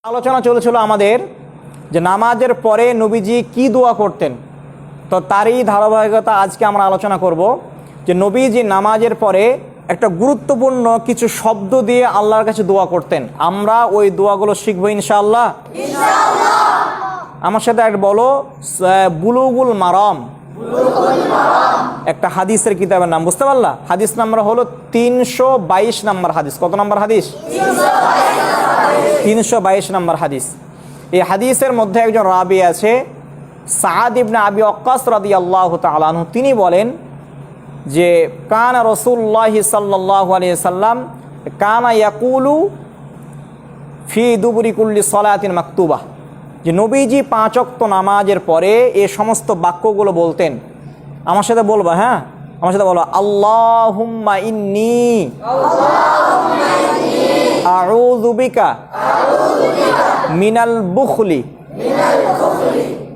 আলোচনা চলেছিল আমাদের যে নামাজের পরে নবীজি কি দোয়া করতেন। তো তারই ধারাবাহিকতা আজকে আমরা আলোচনা করব যে নবীজি নামাজের পরে একটা গুরুত্বপূর্ণ কিছু শব্দ দিয়ে আল্লাহর কাছে দোয়া করতেন। আমরা ওই দোয়াগুলো শিখব ইনশাআল্লাহ। আমার সাথে একটা বলো, বুলুগুল মারাম, একটা হাদিসের কিতাবের নাম, বুঝতে পারলা? হাদিস নাম্বার হলো 322 নম্বর হাদিস। কত নম্বর হাদিস? 322 নম্বর হাদিস। এই হাদিসের মধ্যে একজন রাবি আছে, সাদ ইবনে আবি ওয়াক্কাস রাদিয়াল্লাহু তাআলা আনহু। তিনি বলেন যে কানা রাসূলুল্লাহ সাল্লাল্লাহু আলাইহি সাল্লাম কানা ইয়াকুলু ফি দুবুরি কুল্লি সালাতিন মাকতুবা, যে নবীজি 5 ওয়াক্ত নামাজের পরে এই সমস্ত বাক্যগুলো বলতেন। আমার সাথে বলবা, হ্যাঁ আমার সাথে বলো, আল্লাহুম্মা ইন্নী আউযু বিকা মিনাল বুখলি।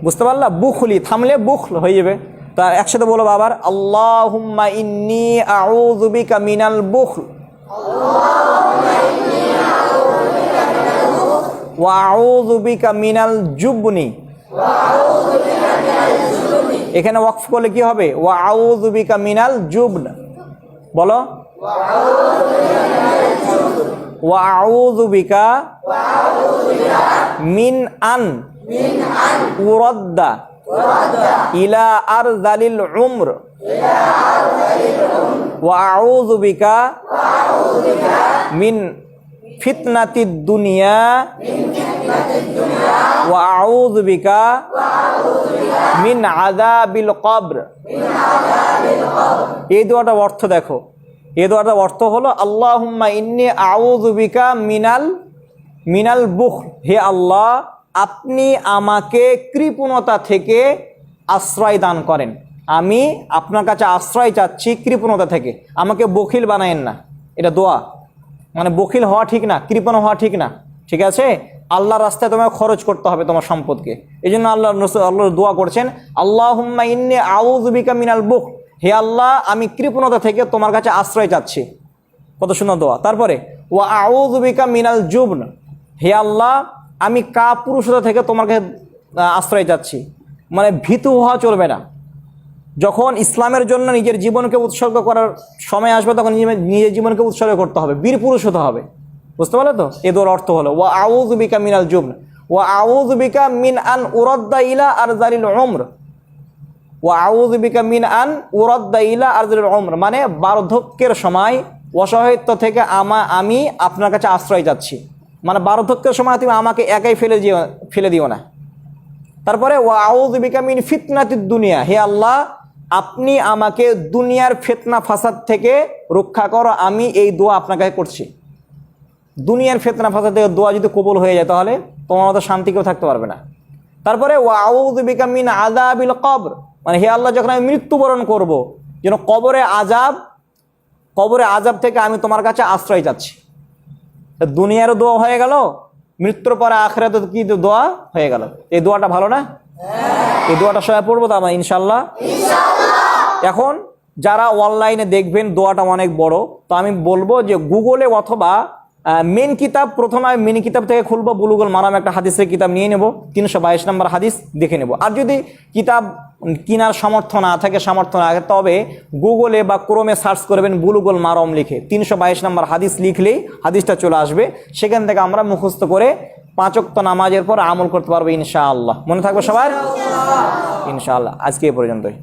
বুঝতে পারলা? বুখলি থামলে বুখল হয়ে যাবে। তার একসাথে বলো আবার, আল্লাহুম্মা ইন্নী আউযু বিকা মিনাল বুখল ওয়া আউযু বিকা মিনাল জুবনি। এখানে ওয়াকফ করলে কি হবে? ওয়া আউযু বিকা মিনাল জুবন। বলো, ওয়া আউযু বিকা মিন আন উরাদ্দা ইলা আরযালিল উমর ওয়া আউযু বিকা মিন ফিতনাতিদ দুনিয়া ওয়া আউযু বিকা মিন আযাবিল কবর। এই দোয়াটার অর্থ দেখো। এই দোয়াটার অর্থ হলো আল্লাহুম্মা ইন্নী আউযু বিকা মিনাল বুখল। হে আল্লাহ, আপনি আমাকে কৃপণতা থেকে আশ্রয় দান করেন। আমি আপনার কাছে আশ্রয় চাচ্ছি কৃপণতা থেকে, আমাকে বখিল বানায়েন না। এটা দোয়া, মানে বখিল হওয়া ঠিক না, কৃপণ হওয়া ঠিক না, ঠিক আছে? আল্লাহর রাস্তায় তোমাকে খরচ করতে হবে তোমার সম্পদকে। এই জন্য আল্লাহ দোয়া করছেন, আল্লাহুম্মা ইন্নী আউযু বিকা মিনাল বুখল। হে আল্লাহ, আমি কৃপণতা থেকে তোমার কাছে আশ্রয় চাচ্ছি। কত সুন্দর দোয়া। তারপরে ওয়া আউযু বিকা মিনাল জুবন। হে আল্লাহ, আমি কাপুরুষতা থেকে তোমার কাছে আশ্রয় চাচ্ছি। মানে ভীতু হওয়া চলবে না। যখন ইসলামের জন্য নিজের জীবনকে উৎসর্গ করার সময় আসবে, তখন নিজের জীবনকে উৎসর্গ করতে হবে, বীর পুরুষ হতে হবে। বুঝতে পারলে তো? এ দোয়ার অর্থ হলো ওয়া আউযু বিকা মিনাল জুবন ওয়া আউযু বিকা মিন আন উরাদ্দা ইলা আরযালিল উমর ওয়া আউযু বিকা মিন আন উরাদ্দা ইলা আরযালিল উমর, মানে বার্ধক্যের সময় অসহায়ত্ব থেকে আমি আপনার কাছে আশ্রয় যাচ্ছি। মানে বার্ধক্যের সময় তুমি আমাকে একাই ফেলে দিও না। তারপরে ওয়া আউযু বিকা মিন ফিতনাতিদ দুনিয়া। হে আল্লাহ, আপনি আমাকে দুনিয়ার ফিতনা ফাসাদ থেকে রক্ষা করো। আমি এই দোয়া আপনার কাছে করছি। দুনিয়ার ফিতনা ফাসাদ থেকে দোয়া যদি কবুল হয়ে যায়, তাহলে তোমার মতো শান্তি কেউ থাকতে পারবে না। তারপরে ওয়া আউযু বিকা মিন আযাবিল কবর, মানে হে আল্লাহ, যখন আমি মৃত্যুবরণ করব, যেন কবরে আযাব থেকে আমি তোমার কাছে আশ্রয় চাচ্ছি। দুনিয়ারও দোয়া হয়ে গেল, মৃত্যুর পরে আখিরাতে কি দোয়া হয়ে গেল। এই দোয়াটা ভালো না? এই দোয়াটা সবাই পড়বো তো আমরা ইনশাআল্লাহ। এখন যারা অনলাইনে দেখবেন, দোয়াটা অনেক বড়, তো আমি বলবো যে গুগলে অথবা মেন কিতাব, প্রথমে আমি মেন কিতাব থেকে খুলবো, বুলুগুল মারাম একটা হাদিসের কিতাব নিয়ে নেব, 322 নম্বর হাদিস দেখে নেব। আর যদি কিতাব কেনার সামর্থ্য না থাকে, তবে গুগলে বা ক্রোমে সার্চ করবেন বুলুগুল মারাম লিখে 322 নম্বর হাদিস লিখলেই হাদিসটা চলে আসবে। সেখান থেকে আমরা মুখস্থ করে 5 ওয়াক্ত নামাজের পর আমল করতে পারবো ইনশাআল্লাহ। মনে থাকবে সবার? ইনশাআল্লাহ। আজকে এ পর্যন্তই।